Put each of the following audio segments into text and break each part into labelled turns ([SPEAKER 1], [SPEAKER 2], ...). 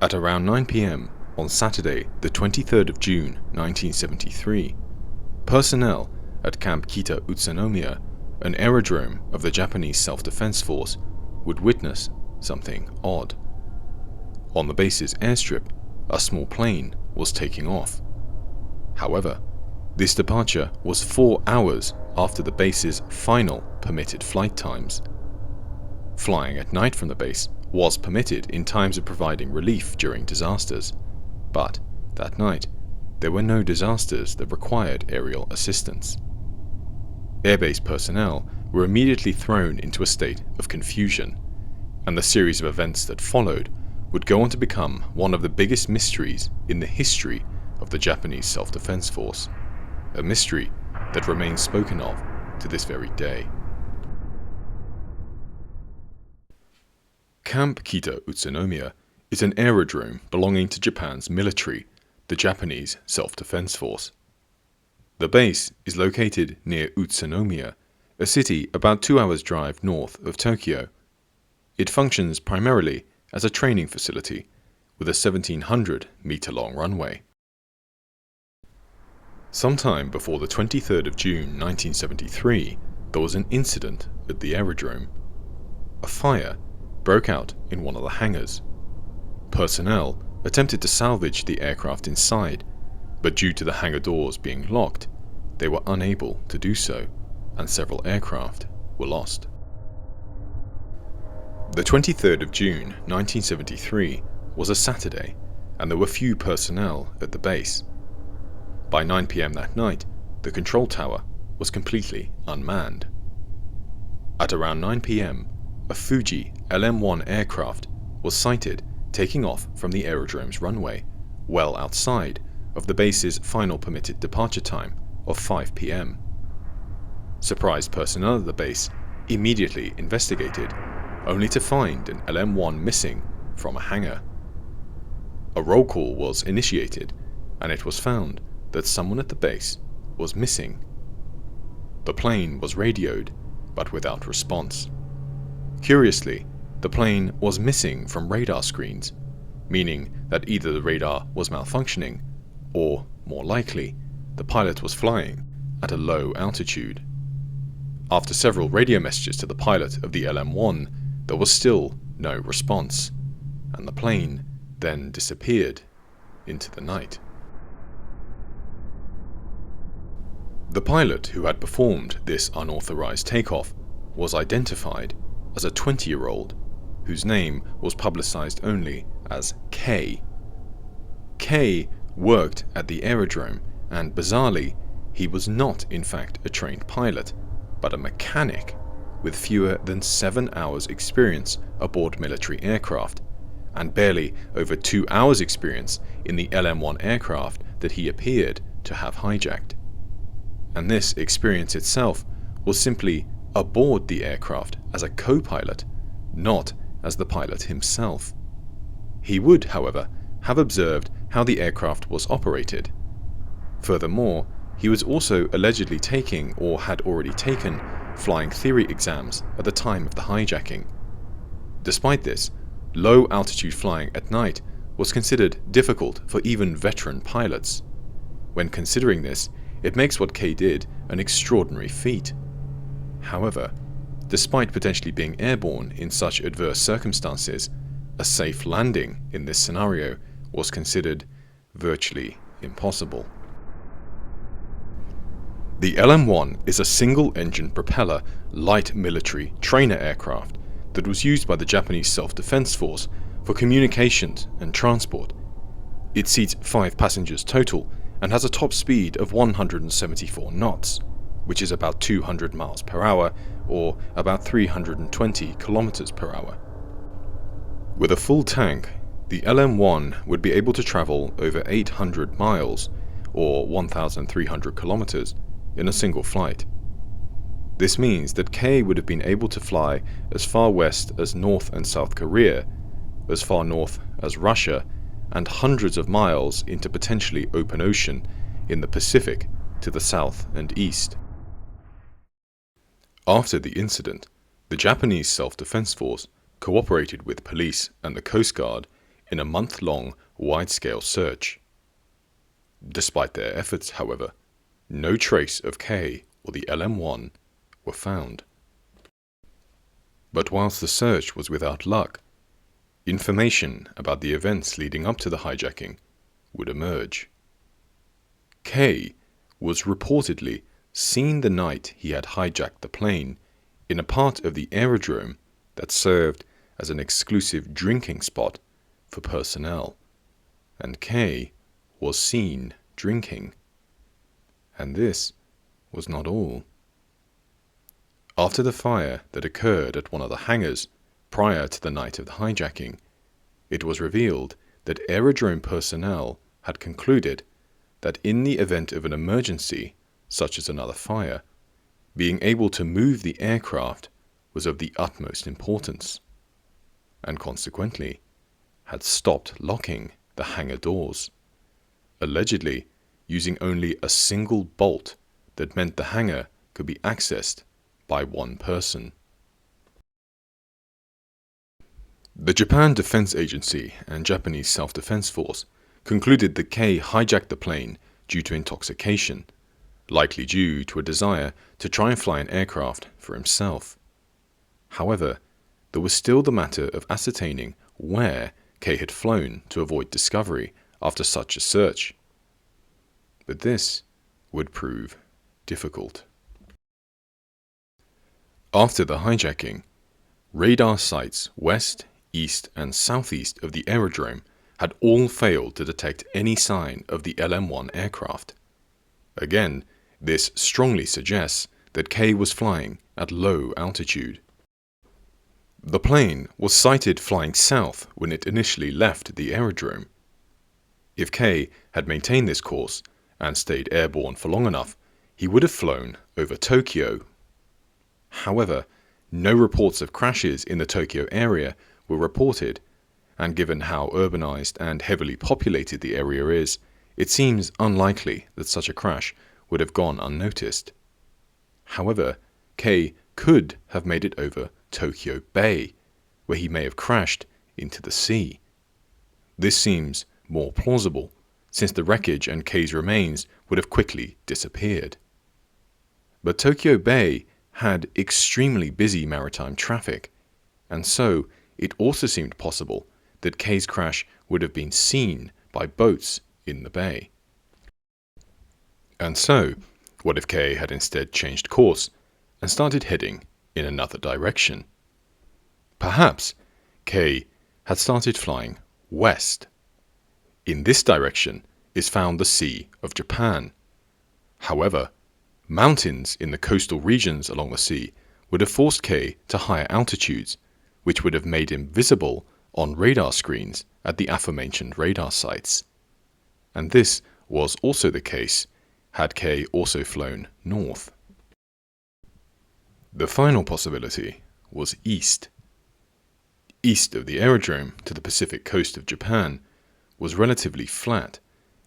[SPEAKER 1] At around 9 p.m. on Saturday, the 23rd of June 1973, personnel at Camp Kita Utsunomiya, an aerodrome of the Japanese Self-Defense Force, would witness something odd. On the base's airstrip, a small plane was taking off. However, this departure was 4 hours after the base's final permitted flight times. Flying at night from the base was permitted in times of providing relief during disasters, but that night there were no disasters that required aerial assistance. Airbase personnel were immediately thrown into a state of confusion, and the series of events that followed would go on to become one of the biggest mysteries in the history of the Japanese Self-Defense Force, a mystery that remains spoken of to this very day. Camp Kita Utsunomiya is an aerodrome belonging to Japan's military, the Japanese Self-Defense Force. The base is located near Utsunomiya, a city about 2 hours' drive north of Tokyo. It functions primarily as a training facility with a 1,700-meter-long runway. Sometime before the 23rd of June 1973, there was an incident at the aerodrome. A fire broke out in one of the hangars. Personnel attempted to salvage the aircraft inside, but due to the hangar doors being locked, they were unable to do so, and several aircraft were lost. The 23rd of June 1973 was a Saturday, and there were few personnel at the base. By 9 p.m. that night, the control tower was completely unmanned. At around 9 p.m., a Fuji LM-1 aircraft was sighted taking off from the aerodrome's runway, well outside of the base's final permitted departure time of 5 p.m. Surprised personnel at the base immediately investigated, only to find an LM-1 missing from a hangar. A roll call was initiated, and it was found that someone at the base was missing. The plane was radioed, but without response. Curiously, the plane was missing from radar screens, meaning that either the radar was malfunctioning, or, more likely, the pilot was flying at a low altitude. After several radio messages to the pilot of the LM-1, there was still no response, and the plane then disappeared into the night. The pilot who had performed this unauthorized takeoff was identified as a 20-year-old whose name was publicized only as K. K worked at the aerodrome, and bizarrely, he was not in fact a trained pilot, but a mechanic with fewer than 7 hours experience aboard military aircraft, and barely over 2 hours experience in the LM-1 aircraft that he appeared to have hijacked. And this experience itself was simply aboard the aircraft as a co-pilot, not as the pilot himself. He would, however, have observed how the aircraft was operated. Furthermore, he was also allegedly taking, or had already taken, flying theory exams at the time of the hijacking. Despite this, low-altitude flying at night was considered difficult for even veteran pilots. When considering this, it makes what Kay did an extraordinary feat. However, despite potentially being airborne in such adverse circumstances, a safe landing in this scenario was considered virtually impossible. The LM-1 is a single-engine propeller light military trainer aircraft that was used by the Japanese Self-Defense Force for communications and transport. It seats 5 passengers total and has a top speed of 174 knots, which is about 200 miles per hour or about 320 kilometers per hour. With a full tank, the LM-1 would be able to travel over 800 miles or 1,300 kilometers in a single flight. This means that K would have been able to fly as far west as North and South Korea, as far north as Russia, and hundreds of miles into potentially open ocean in the Pacific to the south and east. After the incident, the Japanese Self-Defense Force cooperated with police and the Coast Guard in a month-long, wide-scale search. Despite their efforts, however, no trace of K or the LM-1 were found. But whilst the search was without luck, information about the events leading up to the hijacking would emerge. K was reportedly seen the night he had hijacked the plane in a part of the aerodrome that served as an exclusive drinking spot for personnel, and K was seen drinking. And this was not all. After the fire that occurred at one of the hangars prior to the night of the hijacking, it was revealed that aerodrome personnel had concluded that in the event of an emergency, such as another fire, being able to move the aircraft was of the utmost importance, and consequently had stopped locking the hangar doors, allegedly using only a single bolt that meant the hangar could be accessed by one person. The Japan Defense Agency and Japanese Self-Defense Force concluded that K hijacked the plane due to intoxication, likely due to a desire to try and fly an aircraft for himself. However, there was still the matter of ascertaining where K had flown to avoid discovery after such a search. But this would prove difficult. After the hijacking, radar sites west, east and southeast of the aerodrome had all failed to detect any sign of the LM-1 aircraft. Again, this strongly suggests that K was flying at low altitude. The plane was sighted flying south when it initially left the aerodrome. If K had maintained this course and stayed airborne for long enough, he would have flown over Tokyo. However, no reports of crashes in the Tokyo area were reported, and given how urbanized and heavily populated the area is, it seems unlikely that such a crash would have gone unnoticed. However, K could have made it over Tokyo Bay, where he may have crashed into the sea. This seems more plausible, since the wreckage and K's remains would have quickly disappeared. But Tokyo Bay had extremely busy maritime traffic, and so it also seemed possible that K's crash would have been seen by boats in the bay. And so, what if K had instead changed course and started heading in another direction? Perhaps K had started flying west. In this direction is found the Sea of Japan. However, mountains in the coastal regions along the sea would have forced K to higher altitudes, which would have made him visible on radar screens at the aforementioned radar sites. And this was also the case had K also flown north. The final possibility was east. East of the aerodrome to the Pacific coast of Japan was relatively flat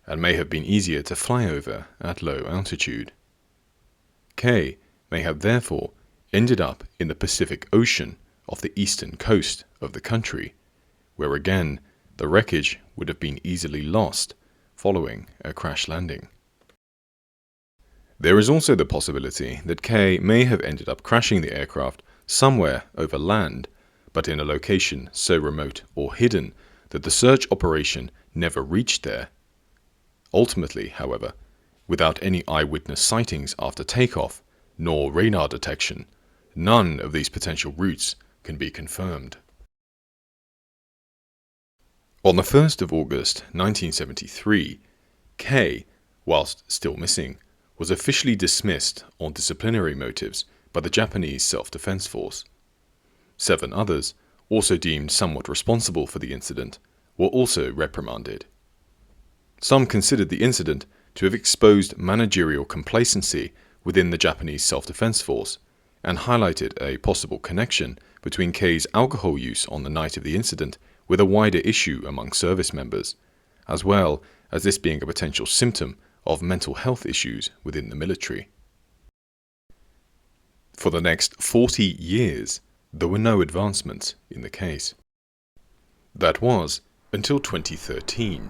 [SPEAKER 1] and may have been easier to fly over at low altitude. K may have therefore ended up in the Pacific Ocean off the eastern coast of the country, where again the wreckage would have been easily lost following a crash landing. There is also the possibility that K may have ended up crashing the aircraft somewhere over land, but in a location so remote or hidden that the search operation never reached there. Ultimately, however, without any eyewitness sightings after takeoff, nor radar detection, none of these potential routes can be confirmed. On the 1st of August 1973, K, whilst still missing, was officially dismissed on disciplinary motives by the Japanese Self-Defense Force. 7 others, also deemed somewhat responsible for the incident, were also reprimanded. Some considered the incident to have exposed managerial complacency within the Japanese Self-Defense Force and highlighted a possible connection between K's alcohol use on the night of the incident with a wider issue among service members, as well as this being a potential symptom of mental health issues within the military. For the next 40 years, there were no advancements in the case. That was Until 2013,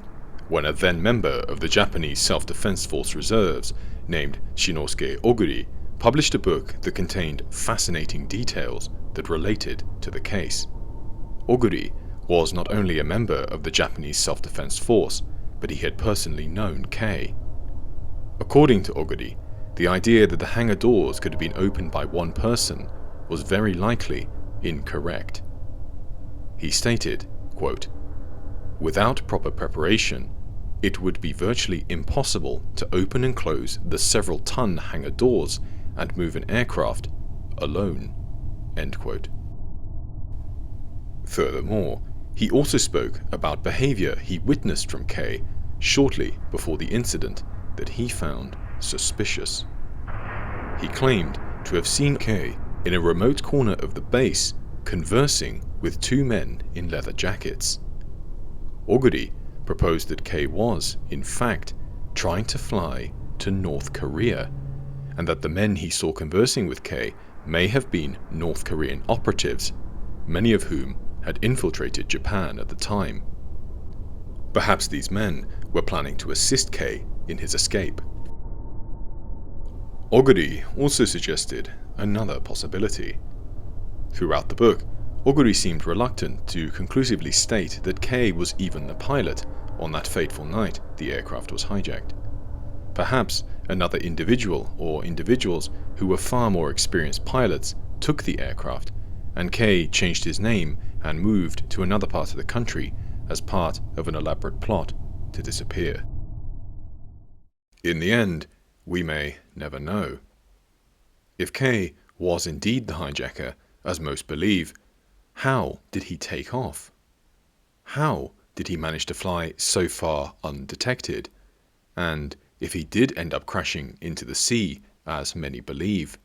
[SPEAKER 1] when a then member of the Japanese Self-Defense Force Reserves named Shinosuke Oguri published a book that contained fascinating details that related to the case. Oguri was not only a member of the Japanese Self-Defense Force, but he had personally known Kei. According to Oguri, the idea that the hangar doors could have been opened by one person was very likely incorrect. He stated, quote, "Without proper preparation, it would be virtually impossible to open and close the several-ton hangar doors and move an aircraft alone." End quote. Furthermore, he also spoke about behavior he witnessed from Kei shortly before the incident that he found suspicious. He claimed to have seen Kei in a remote corner of the base conversing with two men in leather jackets. Oguri proposed that Kei was, in fact, trying to fly to North Korea, and that the men he saw conversing with Kei may have been North Korean operatives, many of whom had infiltrated Japan at the time. Perhaps these men were planning to assist Kei in his escape. Oguri also suggested another possibility. Throughout the book, Oguri seemed reluctant to conclusively state that Kei was even the pilot on that fateful night the aircraft was hijacked. Perhaps another individual or individuals who were far more experienced pilots took the aircraft, and Kei changed his name and moved to another part of the country as part of an elaborate plot to disappear. In the end, we may never know. If Kei was indeed the hijacker, as most believe, how did he take off? How did he manage to fly so far undetected? And if he did end up crashing into the sea, as many believe,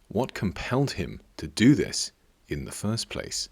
[SPEAKER 1] what compelled him to do this in the first place?